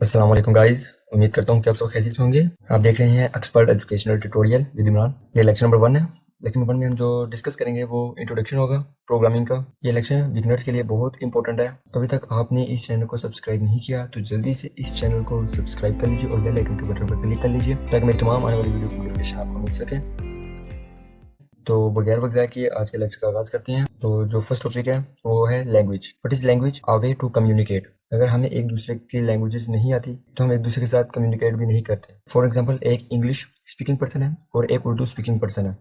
अस्सलाम वालेकुम गाइस, उम्मीद करता हूँ कि आप सब खैरियत से होंगे। आप देख रहे हैं expert educational tutorial with Imran. ये लेक्चर नंबर 1 है। लेक्चर नंबर 1 में हम जो डिस्कस करेंगे वो इंट्रोडक्शन होगा प्रोग्रामिंग का। ये लेक्चर बिगिनर्स के लिए बहुत इंपॉर्टेंट है। अभी तक आपने इस चैनल को सब्सक्राइब नहीं किया तो जल्दी से इस चैनल को सब्सक्राइब कर लीजिए और बेल आइकन के बटन पर क्लिक कर लीजिए ताकि मेरी तमाम आने वाली वीडियो की नोटिफिकेशन आपको मिल सके। तो बगैर वक्त ज़ाय किए आज के लेक्चर का आगाज करते हैं। तो जो फर्स्ट टॉपिक है वो है language. What is language? A way to communicate. अगर हमें एक दूसरे की लैंग्वेजेस नहीं आती तो हम एक दूसरे के साथ कम्युनिकेट भी नहीं करते। फॉर एग्जांपल, एक इंग्लिश स्पीकिंग पर्सन है और एक उर्दू स्पीकिंग पर्सन है।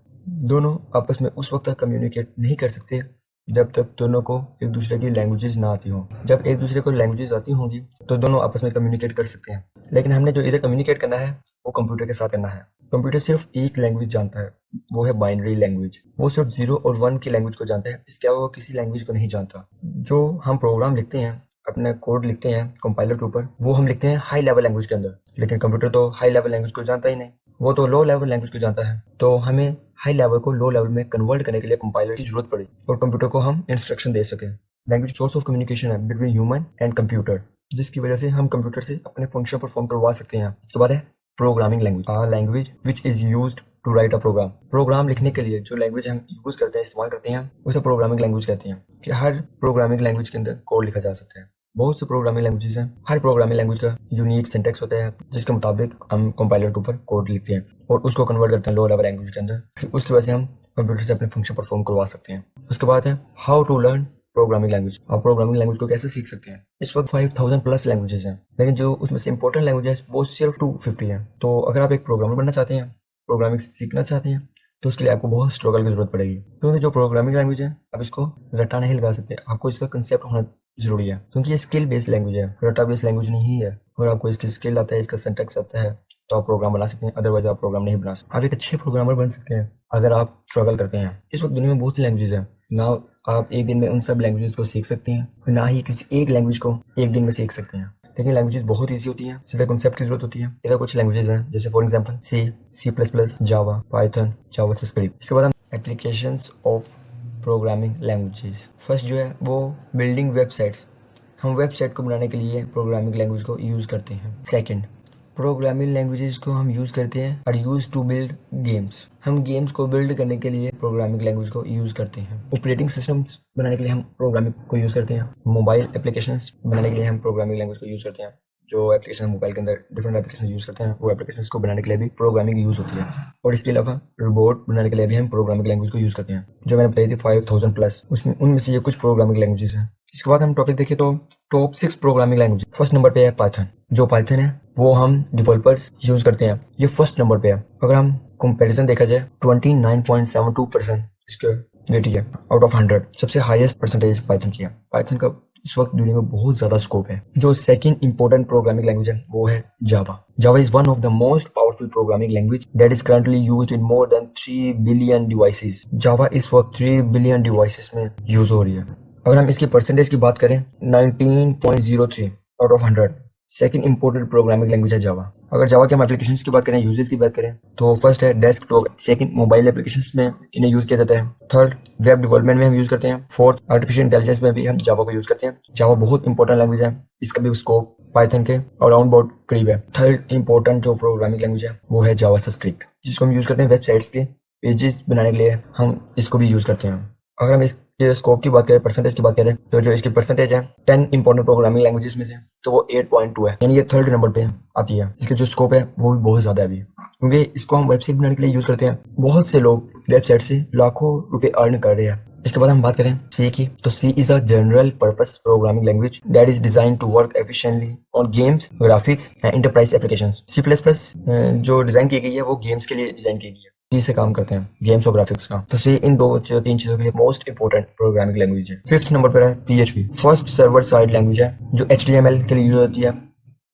दोनों आपस में उस वक्त तक कम्युनिकेट नहीं कर सकते जब तक दोनों को एक दूसरे की लैंग्वेजेस ना आती हो। जब एक दूसरे को लैंग्वेजेस आती होंगी तो दोनों आपस में कम्युनिकेट कर सकते हैं। लेकिन हमने जो इधर कम्युनिकेट करना है वो कंप्यूटर के साथ करना है। कंप्यूटर सिर्फ एक लैंग्वेज जानता है, वो है बाइनरी लैंग्वेज। वो सिर्फ 0 और 1 की लैंग्वेज को जानता है, इसके अलावा वो किसी लैंग्वेज को नहीं जानता। जो हम प्रोग्राम लिखते हैं, अपने कोड लिखते हैं कंपाइलर के ऊपर, वो हम लिखते हैं हाई लेवल लैंग्वेज के अंदर। लेकिन कंप्यूटर तो हाई लेवल लैंग्वेज को जानता ही नहीं, वो तो लो लेवल लैंग्वेज को जानता है। तो हमें हाई लेवल को लो लेवल में कन्वर्ट करने के लिए कंपाइलर की जरूरत पड़ी और कंप्यूटर को हम इंस्ट्रक्शन दे सके। लैंग्वेज सोर्स ऑफ कम्युनिकेशन है बिटवीन ह्यूमन एंड कंप्यूटर, जिसकी वजह से हम कंप्यूटर से अपने फंक्शन परफॉर्म करवा सकते हैं। इसके बाद है programming language. A language which is used to write a program. Program लिखने के लिए जो लैंग्वेज हम यूज करते हैं, इस्तेमाल करते हैं, उसे प्रोग्रामिंग लैंग्वेज कहते हैं। कि हर प्रोग्रामिंग लैंग्वेज के अंदर कोड लिखा जा सकता है। बहुत से प्रोग्रामिंग लैंग्वेजेस हैं। हर प्रोग्रामिंग लैंग्वेज का यूनिक सिंटैक्स होता है जिसके मुताबिक हम कंपाइलर के ऊपर कोड लिखते हैं और उसको कन्वर्ट करते हैं लो लेवल लैंग्वेज के अंदर। फिर उसकी वजह से हम कंप्यूटर से अपने फंक्शन परफॉर्म करवा सकते हैं। उसके बाद है how to learn programming language. आप प्रोग्रामिंग लैंग्वेज को कैसे सीख सकते हैं? इस वक्त 5000 प्लस लैंग्वेजेस हैं, लेकिन जो उसमें से इंपॉर्टेंट लैंग्वेज है वो सिर्फ 250 है। तो अगर आप एक प्रोग्रामर बनना चाहते हैं, प्रोग्रामिंग सीखना चाहते हैं, तो उसके लिए आपको बहुत स्ट्रगल की जरूरत पड़ेगी। क्योंकि जो प्रोग्रामिंग लैंग्वेज है आप इसको रट्टा नहीं लगा सकते, आपको इसका कंसेप्ट होना जरूरी है। क्योंकि ये स्किल बेस्ड लैंग्वेज है, रट्टा बेस्ड लैंग्वेज नहीं है। अगर आपको इसकी स्किल आता है, इसका सिंटैक्स आता है, तो आप प्रोग्राम बना सकते हैं, अदरवाइज आप प्रोग्राम नहीं बना सकते। आप एक अच्छे प्रोग्रामर बन सकते हैं अगर आप स्ट्रगल करते हैं। इस वक्त दुनिया में बहुत सी लैंग्वेजेस हैं, ना आप एक दिन में उन सब लैंग्वेजेस को सीख सकते हैं, ना ही किसी एक लैंग्वेज को एक दिन में सीख सकते हैं। लेकिन लैंग्वेजेस बहुत ईजी होती हैं, सिर्फ कॉन्सेप्ट की जरूरत होती है। इधर कुछ लैंग्वेजेस हैं जैसे for example C, C plus plus, Java, Python, JavaScript. इसके बाद हम applications of programming languages. First जो है वो बिल्डिंग वेबसाइट्स। हम वेबसाइट को बनाने के लिए प्रोग्रामिंग लैंग्वेज को यूज़ करते हैं। सेकंड, प्रोग्रामिंग लैंग्वेजेस को हम यूज़ करते हैं और यूज टू बिल्ड गेम्स। हम गेम्स को बिल्ड करने के लिए प्रोग्रामिंग लैंग्वेज को यूज़ करते हैं। ऑपरेटिंग सिस्टम्स बनाने के लिए हम प्रोग्रामिंग को यूज़ करते हैं। मोबाइल एप्लीकेशंस बनाने के लिए हम प्रोग्रामिंग लैंग्वेज को यूज़ करते हैं। जो एप्लीकेशन मोबाइल के अंदर डिफरेंट एप्लीकेशन यूज़ करते हैं, वो एप्लीकेशन को बनाने के लिए भी प्रोग्रामिंग यूज़ होती है। और इसके अलावा रोबोट बनाने के लिए भी हम प्रोग्रामिंग लैंग्वेज को यूज़ करते हैं। जो मैंने बताई थी 5000 प्लस, उसमें उनमें से ये कुछ प्रोग्रामिंग लैंग्वेजेस हैं। इसके बाद हम टॉपिक देखें तो top 6 programming language. First number पे है पाइथन। जो पाइथन है वो हम डेवलपर्स यूज करते हैं, ये फर्स्ट नंबर पे है। अगर हम कंपैरिजन देखा जाए 29.72% इसके वेटेज है आउट ऑफ 100। सबसे हाईएस्ट परसेंटेज पाइथन की है। पाइथन का इस वक्त दुनिया में बहुत ज्यादा स्कोप है। जो सेकंड इंपॉर्टेंट प्रोग्रामिंग लैंग्वेज है वो है Java. Java is one of the most powerful programming language that is currently used in more than 3 billion devices. Java इस वक्त 3 बिलियन डिवाइसेस में यूज हो रही है। अगर हम इसकी परसेंटेज की बात करें 19.03 out of 100 second important programming language है जावा। अगर जावा के हम एप्लीकेशंस की बात करें, यूजेस की बात करें, तो फर्स्ट है डेस्कटॉप। सेकंड मोबाइल एप्लीकेशंस में इन्हें यूज किया जाता है। थर्ड वेब डेवलपमेंट में हम यूज करते हैं। फोर्थ आर्टिफिशियल इंटेलिजेंस में भी हम जावा को यूज करते हैं। जावा बहुत इंपॉर्टेंट लैंग्वेज है, इसका भी स्कोप पाइथन के अराउंड बहुत करीब है। थर्ड इंपॉर्टेंट जो प्रोग्रामिंग लैंग्वेज है वो है जावास्क्रिप्ट, जिसको हम यूज करते हैं वेबसाइट्स के पेजेस बनाने के लिए, हम इसको भी यूज करते हैं। अगर हम इसके स्कोप की बात करें, परसेंटेज की बात करें, तो जो इसकी परसेंटेज है 10 इंपॉर्टेंट प्रोग्रामिंग लैंग्वेजेस में से, तो वो 8.2 है, यानी ये थर्ड नंबर पे आती है। इसके जो स्कोप है वो भी बहुत ज्यादा है अभी, क्योंकि इसको हम वेबसाइट बनाने के लिए यूज करते हैं। बहुत से लोग वेबसाइट से लाखों रुपए अर्न कर रहे हैं। इसके बाद हम बात करें सी की, तो C is a general purpose programming language that is design to work efficiently on games, graphics and enterprise applications. C plus plus जो डिजाइन की गई है वो गेम्स के लिए डिजाइन की गई है, सी से काम करते हैं, गेम्स और ग्राफिक्स का। तो सी इन 2-3 चीजों के लिए मोस्ट इंपोर्टेंट प्रोग्रामिंग लैंग्वेज है। फिफ्थ नंबर पर है PHP. First server side language है जो एचटीएमएल के लिए यूज होती है।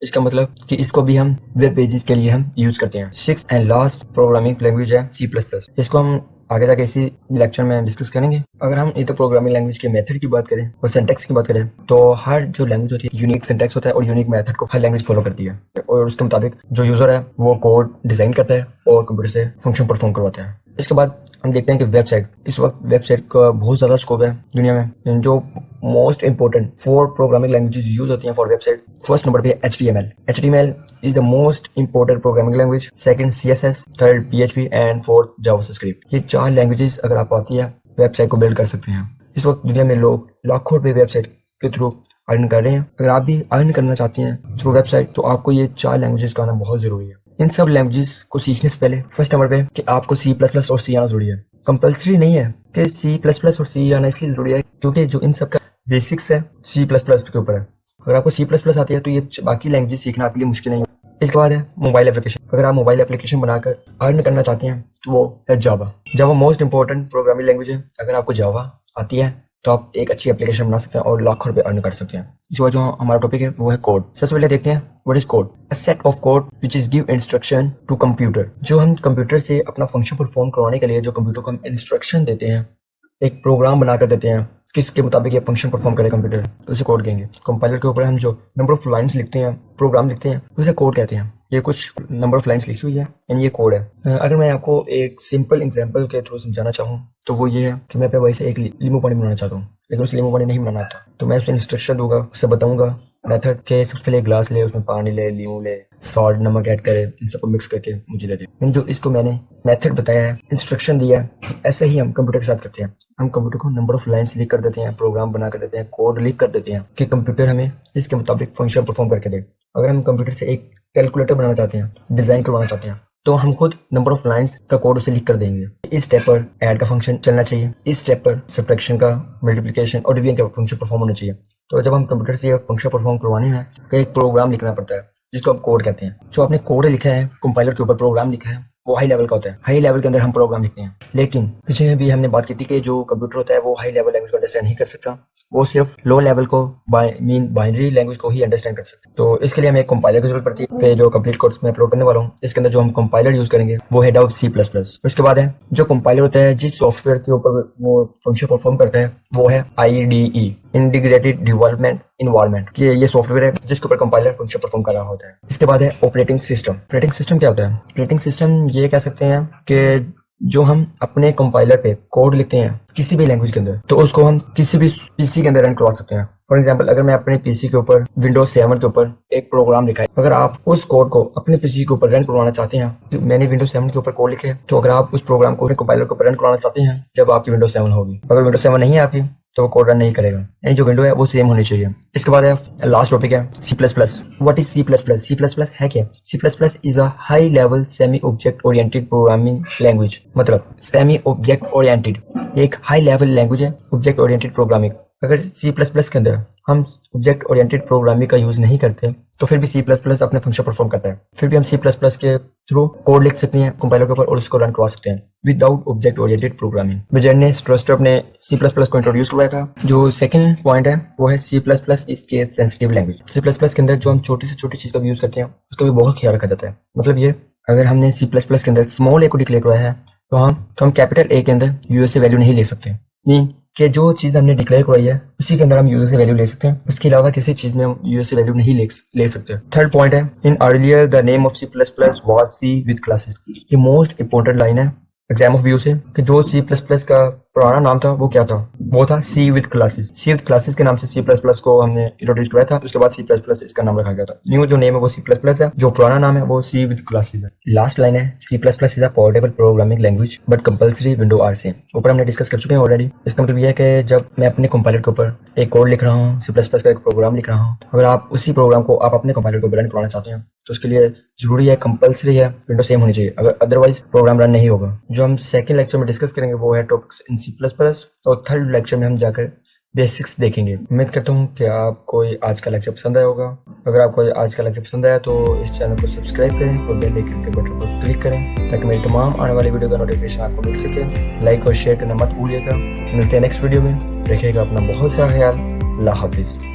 इसका मतलब कि इसको भी हम वेब पेजेस के लिए हम यूज करते हैं। Six and last programming language है सी प्लस प्लस। इसको हम आगे जाके इसी लेक्चर में डिस्कस करेंगे। अगर हम इधर प्रोग्रामिंग लैंग्वेज के मेथड की बात करें और सिंटैक्स की बात करें, तो हर जो लैंग्वेज होती है यूनिक सिंटैक्स होता है और यूनिक मेथड को हर लैंग्वेज फॉलो करती है, और उसके मुताबिक जो यूजर है वो कोड डिजाइन करता है और कंप्यूटर से फंक्शन परफॉर्म करवाता है। इसके बाद हम देखते हैं कि वेबसाइट, इस वक्त वेबसाइट का बहुत ज़्यादा स्कोप है दुनिया में। जो most important 4 programming languages use होती हैं फॉर वेबसाइट, फर्स्ट नंबर पे HTML। HTML is the most important programming language, second CSS, third PHP and fourth JavaScript. ये 4 लैंग्वेजेस अगर आप आती है वेबसाइट को बिल्ड कर सकते हैं। इस वक्त दुनिया में लोग लाखों रुपए वेबसाइट के थ्रू अर्न कर रहे हैं। अगर आप भी अर्न करना चाहते हैं थ्रू वेबसाइट तो आपको ये 4 लैंग्वेजेस का आना बहुत जरूरी है। इन सब लैंग्वेजेस को सीखने से पहले फर्स्ट नंबर पे कि आपको C++ और C आना जरूरी है। कंपल्सरी नहीं है कि C++ और C आना इसलिए जरूरी है क्योंकि जो इन सब का बेसिक्स है C++ के ऊपर है। अगर आपको C++ आती है तो ये बाकी लैंग्वेजेस सीखना आपके लिए मुश्किल नहीं है। इसके बाद है मोबाइल एप्लीकेशन। अगर आप मोबाइल एप्लीकेशन बनाकर अर्न करना चाहते हैं तो वो है जावा। जावा मोस्ट इंपॉर्टेंट प्रोग्रामिंग लैंग्वेज है। अगर आपको जावा आती है तो आप एक अच्छी एप्लीकेशन बना सकते हैं और लाखों रुपए अर्न कर सकते हैं। इसके बाद जो हमारा टॉपिक है वो है कोड। सबसे पहले देखते हैं what is code. A set of code which is give instruction to computer. जो हम कंप्यूटर से अपना फंक्शन परफॉर्म करवाने के लिए जो कंप्यूटर को हम इंस्ट्रक्शन देते हैं, एक प्रोग्राम बनाकर देते हैं किसके मुताबिक ये फंक्शन परफॉर्म करे कंप्यूटर, तो उसे कोड कहेंगे। कंपाइलर के ऊपर हम जो नंबर ऑफ लाइंस लिखते हैं, प्रोग्राम लिखते हैं, उसे कोड कहते हैं। ये कुछ नंबर ऑफ लाइंस लिखी हुई है यानी ये कोड है। अगर मैं आपको एक सिंपल एग्जांपल के थ्रू समझाना चाहूँ तो वो ये है कि मैं वैसे एक लीमू पानी बनाना चाहता हूँ लेकिन उसे लीमू पानी नहीं बनाना आता, तो मैं उसे इंस्ट्रक्शन दूंगा, उसे बताऊंगा मेथड के सबसे पहले एक ग्लास ले, उसमें पानी ले, लीमू ले, सॉल्ट, नमक ऐड करे, इन सबको मिक्स करके मुझे दे दे। जो इसको मैंने मेथड बताया है, इंस्ट्रक्शन दिया है, ऐसे ही हम कंप्यूटर के साथ करते हैं। हम कंप्यूटर को नंबर ऑफ लाइंस लिख कर देते हैं, प्रोग्राम बना कर देते हैं, कोड लिख कर देते हैं कि कंप्यूटर हमें इसके मुताबिक फंक्शन परफॉर्म करके दे। अगर हम कंप्यूटर से एक कैलकुलेटर बनाना चाहते हैं, डिजाइन करवाना चाहते हैं, तो हम खुद नंबर ऑफ लाइंस का कोड उसे लिख कर देंगे। इस स्टेप पर ऐड का फंक्शन चलना चाहिए, इस स्टेप पर सब्ट्रैक्शन का, मल्टीप्लिकेशन और डिवीजन का फंक्शन परफॉर्म होना चाहिए। तो जब हम कंप्यूटर से ये फंक्शन परफॉर्म करवाने हैं तो एक प्रोग्राम लिखना पड़ता है जिसको हम कोड कहते हैं। जो आपने कोड लिखा है, कंपाइलर के ऊपर प्रोग्राम लिखा है, वो हाई लेवल का होता है। हाई लेवल के अंदर हम प्रोग्राम लिखते हैं। लेकिन पीछे भी हमने बात की थी कि जो कंप्यूटर होता है वो हाई लेवल लैंग्वेज को अंडरस्टैंड नहीं कर सकता, वो सिर्फ लो लेवल को बाइनरी लैंग्वेज को ही अंडरस्टैंड कर सकते हैं। तो इसके लिए हमें एक कंपाइलर की जरूरत पड़ती है। जो कंप्लीट कोर्स में अपलोड करने वाला हूँ इसके अंदर जो हम कंपाइलर यूज करेंगे वो है C++। उसके बाद है जो कंपाइलर होता है जिस सॉफ्टवेयर के ऊपर वो फंक्शन परफॉर्म करता है वो है IDE, इंटीग्रेटेड डेवलपमेंट इन्वायरमेंट। ये सॉफ्टवेयर है जिसके ऊपर कंपाइलर फंक्शन परफॉर्म कर रहा होता है। इसके बाद है ऑपरेटिंग सिस्टम। ऑपरेटिंग सिस्टम क्या होता है? ऑपरेटिंग सिस्टम ये कह सकते हैं कि जो हम अपने कंपाइलर पे कोड लिखते हैं किसी भी लैंग्वेज के अंदर, तो उसको हम किसी भी पीसी के अंदर रन करवा सकते हैं। फॉर एग्जांपल, अगर मैं अपने पीसी के ऊपर विंडोज 7 के ऊपर एक प्रोग्राम लिखा है, अगर आप उस कोड को अपने पीसी के ऊपर रन करवाना चाहते हैं, तो मैंने विंडोज 7 के ऊपर कोड लिखे है, तो अगर आप उस प्रोग्राम को अपने कंपाइलर के ऊपर रन करवाना चाहते हैं जब आपकी विंडोज 7 होगी, अगर विंडोज 7 नहीं है आपकी तो वो कोड रन नहीं करेगा, यानी जो विंडो है वो सेम होनी चाहिए। इसके बाद है लास्ट टॉपिक है C++। What is C++? C++ है क्या? C++ is a high level semi object oriented programming language. मतलब सेमी ऑब्जेक्ट ओरिएंटेड एक हाई लेवल लैंग्वेज है, ऑब्जेक्ट ओरिएंटेड प्रोग्रामिंग। अगर C++ के अंदर हम ऑब्जेक्ट ओरिएंटेड प्रोग्रामिंग का यूज नहीं करते तो फिर भी C++ अपने फंक्शन परफॉर्म करता है। फिर भी हम C++ के थ्रू कोड लिख सकते हैं कंपाइलर के ऊपर और उसको रन करवा सकते हैं विदाउट ऑब्जेक्ट ओरिएंटेड प्रोग्रामिंग। विजय ने स्ट्रस्टप ने C++ को इंट्रोड्यूस करवाया था। जो सेकंड पॉइंट है वो है C++ is case sensitive language. C++ के अंदर जो हम छोटी से छोटी चीज का भी यूज करते हैं उसका भी बहुत ख्याल रखा जाता है। मतलब ये, अगर हमने C++ के अंदर स्मॉल a को डिक्लेयर करवाया है तो हम कैपिटल A के अंदर यूएस से वैल्यू नहीं ले सकते, मीन कि जो चीज हमने डिक्लेयर करवाई है उसी के अंदर हम यूएस से वैल्यू ले सकते हैं, उसके अलावा किसी चीज में हम यूएस से वैल्यू नहीं ले सकते। थर्ड पॉइंट है in earlier the name of C++ was C with classes. ये मोस्ट इंपोर्टेंट लाइन है एग्जाम ऑफ व्यू से कि जो C++ का पुराना नाम था वो क्या था? वो था C with classes. C with classes के नाम से C++ को हमने इंट्रोड्यूस किया था, उसके बाद C++ इसका नाम रखा गया था। न्यू जो नेम है वो C++ है, जो पुराना नाम है वो C विद क्लासेस है। लास्ट लाइन है C++ is a portable programming language but compulsory window are से। ऊपर हमने डिस्कस कर चुके हैं ऑलरेडी। इसका मतलब यह है कि जब मैं अपने कंपाइलर के ऊपर एक कोड लिख रहा हूँ, C++ का एक प्रोग्राम लिख रहा हूँ, अगर आप उसी प्रोग्राम को आप अपने कंपाइलर के ऊपर रन करवाना चाहते हैं तो उसके लिए जरूरी है, कंपल्सरी है, विंडो सेम होनी चाहिए, अगर अदरवाइज प्रोग्राम रन नहीं होगा। जो हम सेकंड लेक्चर में डिस्कस करेंगे वो है टॉपिक्स इन C++ और थर्ड लेक्चर में हम जाकर बेसिक्स देखेंगे। उम्मीद करता हूँ कि आपको आज का लेक्चर पसंद आया होगा। अगर आपको आज का लेक्चर पसंद आया तो इस चैनल को सब्सक्राइब करें और बेल आइकन के बटन पर क्लिक करें ताकि मेरी तमाम आने वाली वीडियो का नोटिफिकेशन आपको मिल सके। लाइक और शेयर करना मत भूलिएगा। मिलते हैं नेक्स्ट वीडियो में। रखिएगा अपना बहुत सारा ख्याल। अल्लाह हाफिज।